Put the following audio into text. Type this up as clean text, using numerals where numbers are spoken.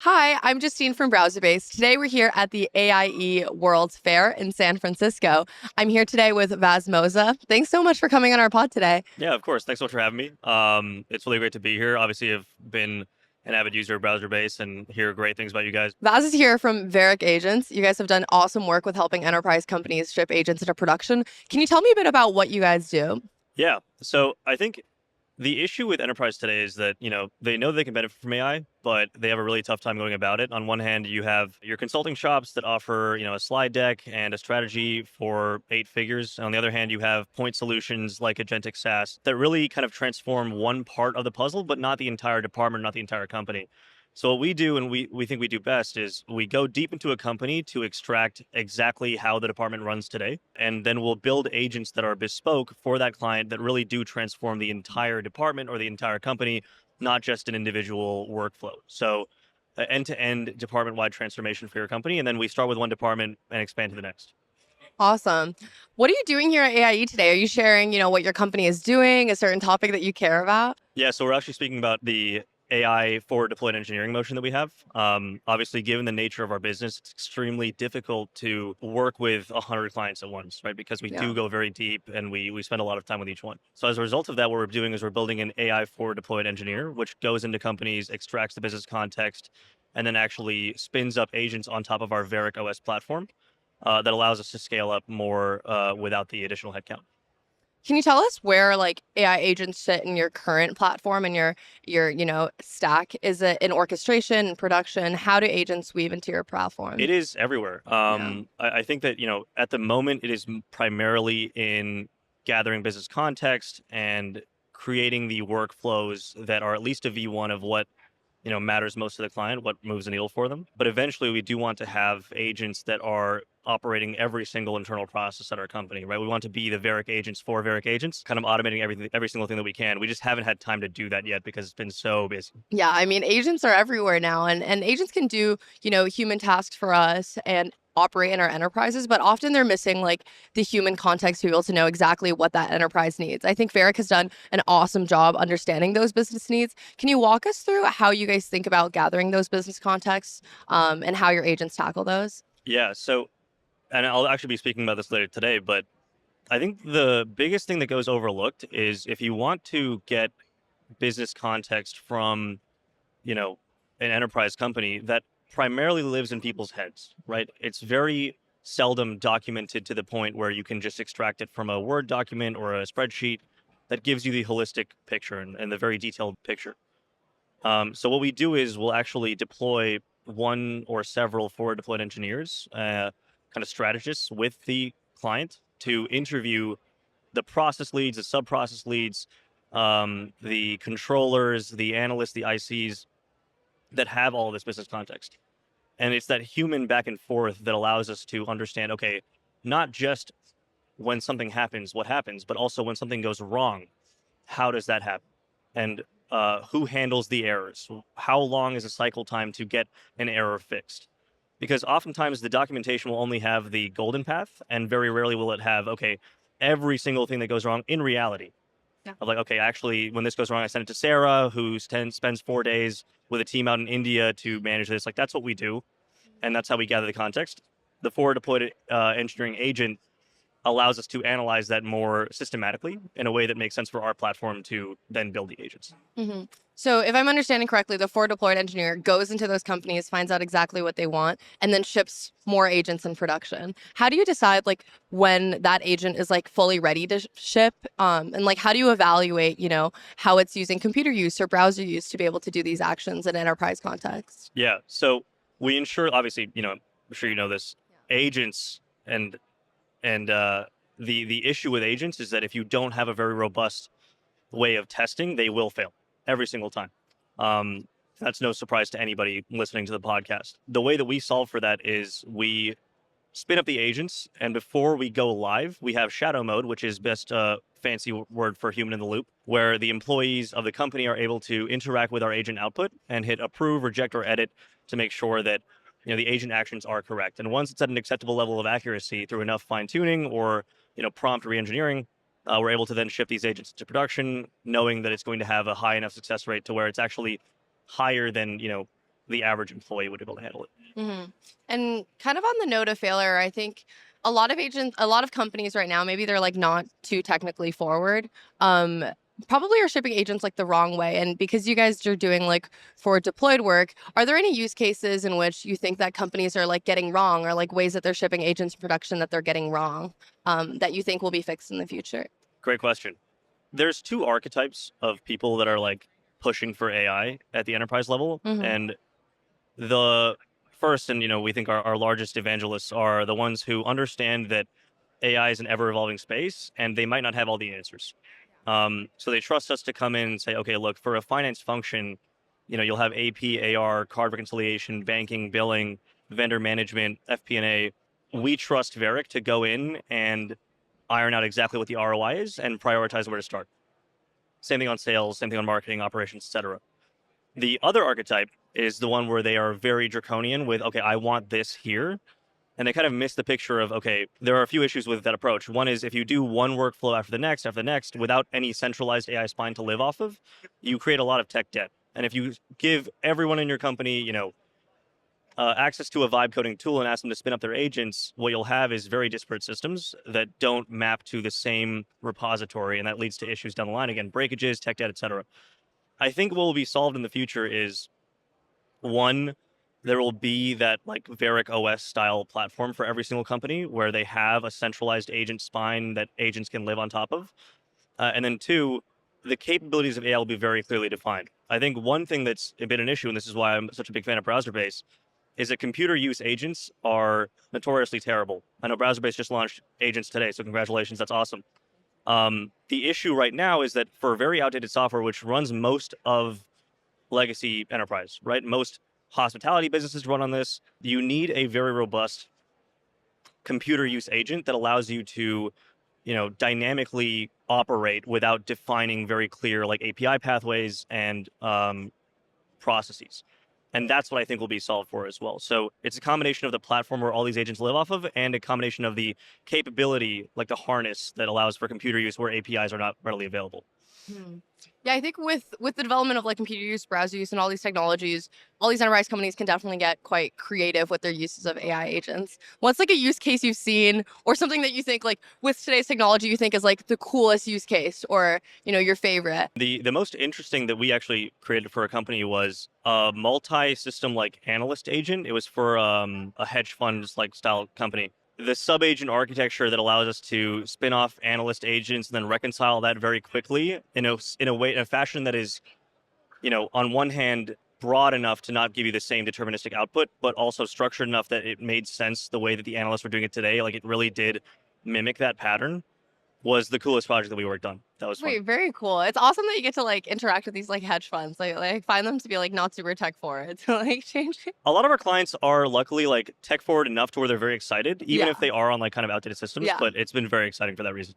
Hi, I'm Justine from BrowserBase. Today we're here at the AIE World's Fair in San Francisco. I'm here today with Vas Moza. Thanks so much for coming on our pod today. Yeah, of course. Thanks so much for having me. It's really great to be here. Obviously, I've been an avid user of BrowserBase and hear great things about you guys. Vaz is here from Varick Agents. You guys have done awesome work with helping enterprise companies ship agents into production. Can you tell me a bit about what you guys do? Yeah, so I think the issue with enterprise today is that, they know they can benefit from AI, but they have a really tough time going about it. On one hand, you have your consulting shops that offer, a slide deck and a strategy for 8 figures. On the other hand, you have point solutions like agentic SaaS that really kind of transform one part of the puzzle, but not the entire department, not the entire company. So what we do and we think we do best is we go deep into a company to extract exactly how the department runs today. And then we'll build agents that are bespoke for that client that really do transform the entire department or the entire company, not just an individual workflow. So end-to-end department-wide transformation for your company. And then we start with one department and expand to the next. Awesome. What are you doing here at AIE today? Are you sharing, what your company is doing, a certain topic that you care about? Yeah, so we're actually speaking about the AI forward deployed engineering motion that we have. Obviously, given the nature of our business, it's extremely difficult to work with 100 clients at once, right? Because we Yeah. do go very deep and we spend a lot of time with each one. So as a result of that, what we're doing is we're building an AI forward deployed engineer, which goes into companies, extracts the business context, and then actually spins up agents on top of our Varick OS platform that allows us to scale up more without the additional headcount. Can you tell us where like AI agents sit in your current platform and your stack? Is it in orchestration, production? How do agents weave into your platform? It is everywhere. Yeah. I think that, at the moment, it is primarily in gathering business context and creating the workflows that are at least a V1 of what, matters most to the client, what moves the needle for them. But eventually, we do want to have agents that are operating every single internal process at our company, right? We want to be the Varick agents for Varick agents, kind of automating everything, every single thing that we can. We just haven't had time to do that yet because it's been so busy. Yeah, I mean, agents are everywhere now, and agents can do, human tasks for us and operate in our enterprises, but often they're missing like the human context to be able to know exactly what that enterprise needs. I think Varick has done an awesome job understanding those business needs. Can you walk us through how you guys think about gathering those business contexts, and how your agents tackle those? Yeah. So, and I'll actually be speaking about this later today, but I think the biggest thing that goes overlooked is if you want to get business context from, you know, an enterprise company that primarily lives in people's heads, right? It's very seldom documented to the point where you can just extract it from a Word document or a spreadsheet that gives you the holistic picture and the very detailed picture. So what we do is we'll actually deploy one or several forward deployed engineers, kind of strategists with the client to interview the process leads, the sub process leads, the controllers, the analysts, the ICs that have all of this business context. And it's that human back and forth that allows us to understand, okay, not just when something happens, what happens, but also when something goes wrong, how does that happen? And who handles the errors? How long is the cycle time to get an error fixed? Because oftentimes the documentation will only have the golden path, and very rarely will it have, okay, every single thing that goes wrong in reality. Yeah. Of like, okay, actually, when this goes wrong, I send it to Sarah, who spends 4 days with a team out in India to manage this. Like, that's what we do, and that's how we gather the context. The forward deployed engineering agent allows us to analyze that more systematically in a way that makes sense for our platform to then build the agents. hmm So if I'm understanding correctly, the forward deployed engineer goes into those companies, finds out exactly what they want, and then ships more agents in production. How do you decide like when that agent is like fully ready to ship? And like how do you evaluate, how it's using computer use or browser use to be able to do these actions in enterprise context? Yeah. So we ensure, obviously, I'm sure you know this, agents and the issue with agents is that if you don't have a very robust way of testing, they will fail every single time. Um, that's no surprise to anybody listening to the podcast. The way that we solve for that is we spin up the agents, and before we go live, we have shadow mode, which is best fancy word for human in the loop, where the employees of the company are able to interact with our agent output and hit approve, reject, or edit to make sure that the agent actions are correct. And once it's at an acceptable level of accuracy through enough fine tuning or prompt re-engineering, we're able to then ship these agents to production, knowing that it's going to have a high enough success rate to where it's actually higher than the average employee would be able to handle it. And kind of on the note of failure, I think a lot of a lot of companies right now, maybe they're like not too technically forward. Um, Probably are shipping agents like the wrong way. And because you guys are doing like for deployed work, are there any use cases in which you think that companies are like getting wrong, or like ways that they're shipping agents in production that they're getting wrong, that you think will be fixed in the future? Great question. There's two archetypes of people that are like pushing for AI at the enterprise level. Hmm. And the first, and we think our largest evangelists are the ones who understand that AI is an ever evolving space and they might not have all the answers. So they trust us to come in and say, okay, look, for a finance function, you'll have AP, AR, card reconciliation, banking, billing, vendor management, FP&A. We trust Varick to go in and iron out exactly what the ROI is and prioritize where to start. Same thing on sales, same thing on marketing, operations, etc. The other archetype is the one where they are very draconian with, okay, I want this here. And they kind of miss the picture of, okay, there are a few issues with that approach. One is if you do one workflow after the next, without any centralized AI spine to live off of, you create a lot of tech debt. And if you give everyone in your company, access to a vibe coding tool and ask them to spin up their agents, what you'll have is very disparate systems that don't map to the same repository. And that leads to issues down the line. Again, breakages, tech debt, etc. I think what will be solved in the future is one, there will be that like Varick OS style platform for every single company where they have a centralized agent spine that agents can live on top of. And then two, the capabilities of AI will be very clearly defined. I think one thing that's been an issue, and this is why I'm such a big fan of browser-based, is that computer use agents are notoriously terrible. I know browser-based just launched agents today, so congratulations, that's awesome. The issue right now is that for very outdated software, which runs most of legacy enterprise, right? Most hospitality businesses run on this. You need a very robust computer use agent that allows you to, dynamically operate without defining very clear like API pathways and processes. And that's what I think will be solved for as well. So it's a combination of the platform where all these agents live off of and a combination of the capability, like the harness that allows for computer use where APIs are not readily available. Hmm. Yeah, I think with the development of like computer use, browser use, and all these technologies, all these enterprise companies can definitely get quite creative with their uses of AI agents. What's like a use case you've seen, or something that you think like with today's technology you think is like the coolest use case, or your favorite? The most interesting that we actually created for a company was a multi-system like analyst agent. It was for a hedge funds like style company. The sub-agent architecture that allows us to spin off analyst agents and then reconcile that very quickly in a fashion that is, on one hand broad enough to not give you the same deterministic output, but also structured enough that it made sense the way that the analysts were doing it today. Like it really did mimic that pattern. Was the coolest project that we worked on. That was fun. Wait, very cool. It's awesome that you get to like interact with these like hedge funds. Like find them to be like not super tech forward to like change. A lot of our clients are luckily like tech forward enough to where they're very excited, even if Yeah, they are on like kind of outdated systems, yeah. but it's been very exciting for that reason.